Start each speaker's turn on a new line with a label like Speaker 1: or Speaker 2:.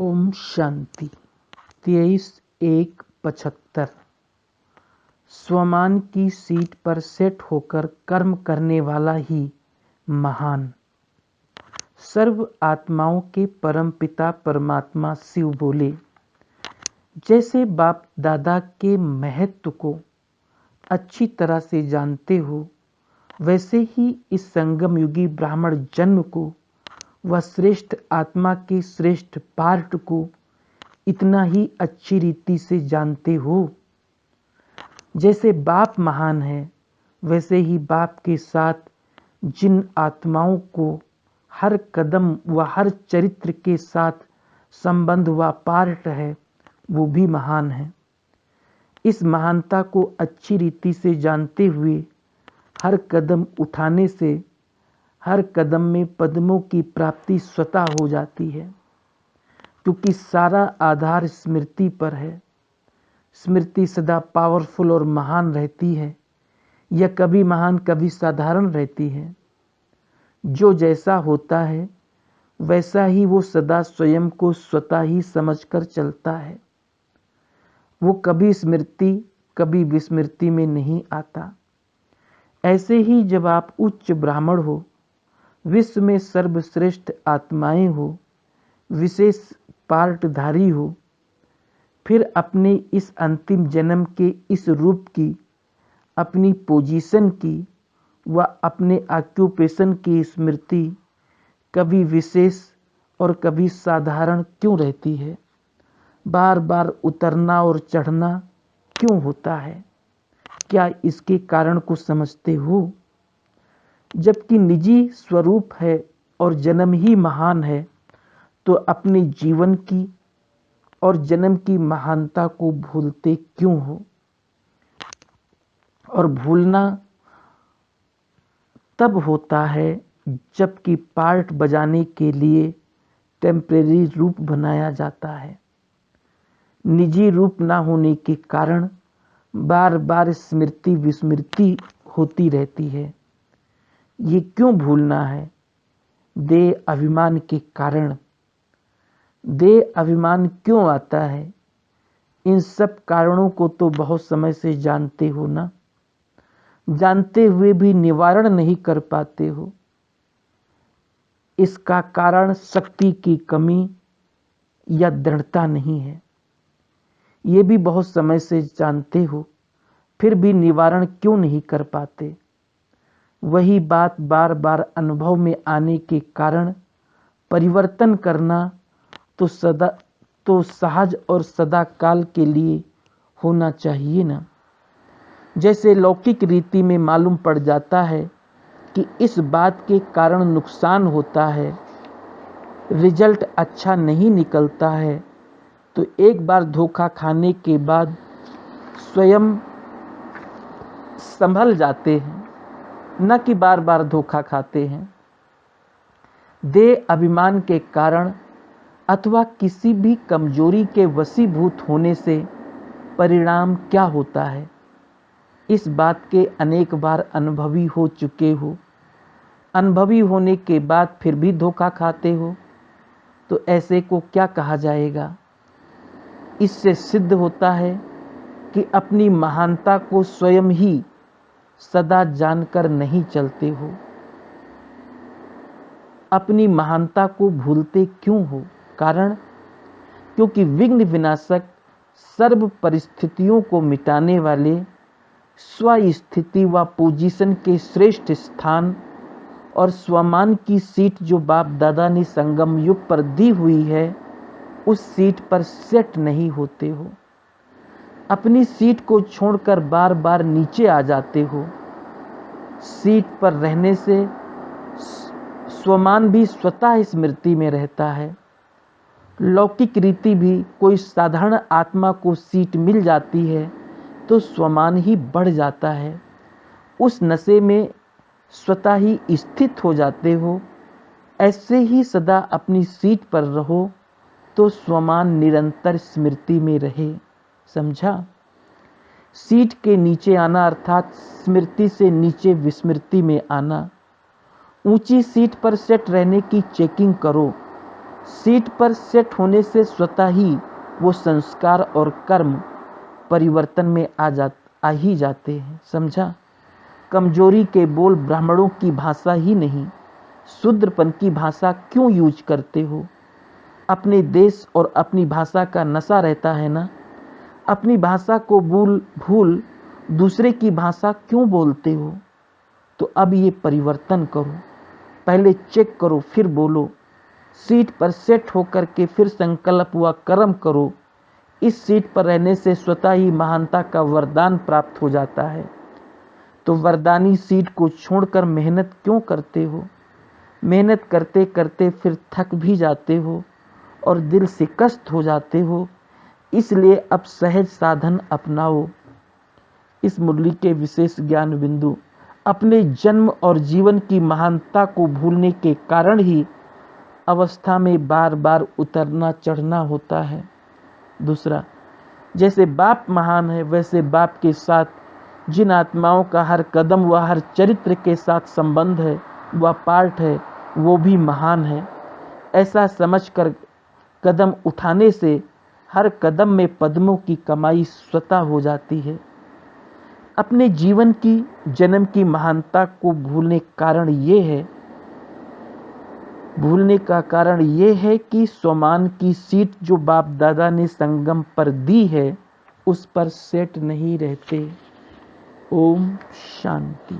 Speaker 1: ओम शांति। 23/1/75। स्वमान की सीट पर सेट होकर कर्म करने वाला ही महान। सर्व आत्माओं के परम पिता परमात्मा शिव बोले, जैसे बाप दादा के महत्व को अच्छी तरह से जानते हो, वैसे ही इस संगम युगी ब्राह्मण जन्म को व श्रेष्ठ आत्मा के श्रेष्ठ पार्ट को इतना ही अच्छी रीति से जानते हो। जैसे बाप महान है, वैसे ही बाप के साथ जिन आत्माओं को हर कदम व हर चरित्र के साथ संबंध व पार्ट है, वो भी महान है। इस महानता को अच्छी रीति से जानते हुए हर कदम उठाने से हर कदम में पद्मों की प्राप्ति स्वतः हो जाती है, क्योंकि सारा आधार स्मृति पर है। स्मृति सदा पावरफुल और महान रहती है। यह कभी महान कभी साधारण रहती है। जो जैसा होता है वैसा ही वो सदा स्वयं को स्वतः ही समझकर चलता है। वो कभी स्मृति कभी विस्मृति में नहीं आता। ऐसे ही जब आप उच्च ब्राह्मण हो, विश्व में सर्वश्रेष्ठ आत्माएं हो, विशेष पार्टधारी हो, फिर अपने इस अंतिम जन्म के इस रूप की, अपनी पोजीशन की व अपने ऑक्यूपेशन की स्मृति कभी विशेष और कभी साधारण क्यों रहती है? बार बार उतरना और चढ़ना क्यों होता है? क्या इसके कारण को समझते हो? जबकि निजी स्वरूप है और जन्म ही महान है, तो अपने जीवन की और जन्म की महानता को भूलते क्यों हो? और भूलना तब होता है जबकि पार्ट बजाने के लिए टेम्परेरी रूप बनाया जाता है। निजी रूप ना होने के कारण बार बार स्मृति विस्मृति होती रहती है। ये क्यों भूलना है? देह अभिमान के कारण। देह अभिमान क्यों आता है? इन सब कारणों को तो बहुत समय से जानते हो ना। जानते हुए भी निवारण नहीं कर पाते हो। इसका कारण शक्ति की कमी या दृढ़ता नहीं है। ये भी बहुत समय से जानते हो, फिर भी निवारण क्यों नहीं कर पाते? वही बात बार बार अनुभव में आने के कारण परिवर्तन करना तो सहज और सदा काल के लिए होना चाहिए ना। जैसे लौकिक रीति में मालूम पड़ जाता है कि इस बात के कारण नुकसान होता है, रिजल्ट अच्छा नहीं निकलता है, तो एक बार धोखा खाने के बाद स्वयं संभल जाते हैं, न कि बार बार धोखा खाते हैं। देह अभिमान के कारण अथवा किसी भी कमजोरी के वशीभूत होने से परिणाम क्या होता है, इस बात के अनेक बार अनुभवी हो चुके हो। अनुभवी होने के बाद फिर भी धोखा खाते हो, तो ऐसे को क्या कहा जाएगा? इससे सिद्ध होता है कि अपनी महानता को स्वयं ही सदा जानकर नहीं चलते हो। अपनी महानता को भूलते क्यों हो? कारण क्योंकि विघ्न विनाशक सर्व परिस्थितियों को मिटाने वाले स्वस्थिति व पोजीशन के श्रेष्ठ स्थान और स्वमान की सीट जो बाप दादा ने संगम युग पर दी हुई है, उस सीट पर सेट नहीं होते हो। अपनी सीट को छोड़कर बार बार नीचे आ जाते हो। सीट पर रहने से स्वमान भी स्वतः स्मृति में रहता है। लौकिक रीति भी कोई साधारण आत्मा को सीट मिल जाती है तो स्वमान ही बढ़ जाता है। उस नशे में स्वतः ही स्थित हो जाते हो। ऐसे ही सदा अपनी सीट पर रहो तो स्वमान निरंतर स्मृति में रहे। समझा? सीट के नीचे आना अर्थात स्मृति से नीचे विस्मृति में आना। ऊंची सीट पर सेट रहने की चेकिंग करो। सीट पर सेट होने से स्वतः ही वो संस्कार और कर्म परिवर्तन में आ ही जाते हैं। समझा? कमजोरी के बोल ब्राह्मणों की भाषा ही नहीं, शूद्रपन की भाषा क्यों यूज करते हो? अपने देश और अपनी भाषा का नशा रहता है ना। अपनी भाषा को भूल दूसरे की भाषा क्यों बोलते हो? तो अब ये परिवर्तन करो, पहले चेक करो फिर बोलो। सीट पर सेट होकर के फिर संकल्प व कर्म करो। इस सीट पर रहने से स्वतः ही महानता का वरदान प्राप्त हो जाता है। तो वरदानी सीट को छोड़कर मेहनत क्यों करते हो? मेहनत करते करते फिर थक भी जाते हो और दिल शिकस्त हो जाते हो। इसलिए अब सहज साधन अपनाओ। इस मुरली के विशेष ज्ञान बिंदु अपने जन्म और जीवन की महानता को भूलने के कारण ही अवस्था में बार बार उतरना चढ़ना होता है। दूसरा, जैसे बाप महान है वैसे बाप के साथ जिन आत्माओं का हर कदम व हर चरित्र के साथ संबंध है व पार्ट है वो भी महान है। ऐसा समझकर कदम उठाने से हर कदम में पद्मों की कमाई स्वतः हो जाती है। अपने जीवन की जन्म की महानता को भूलने का कारण ये है कि स्वमान की सीट जो बाप दादा ने संगम पर दी है उस पर सेट नहीं रहते। ओम शांति।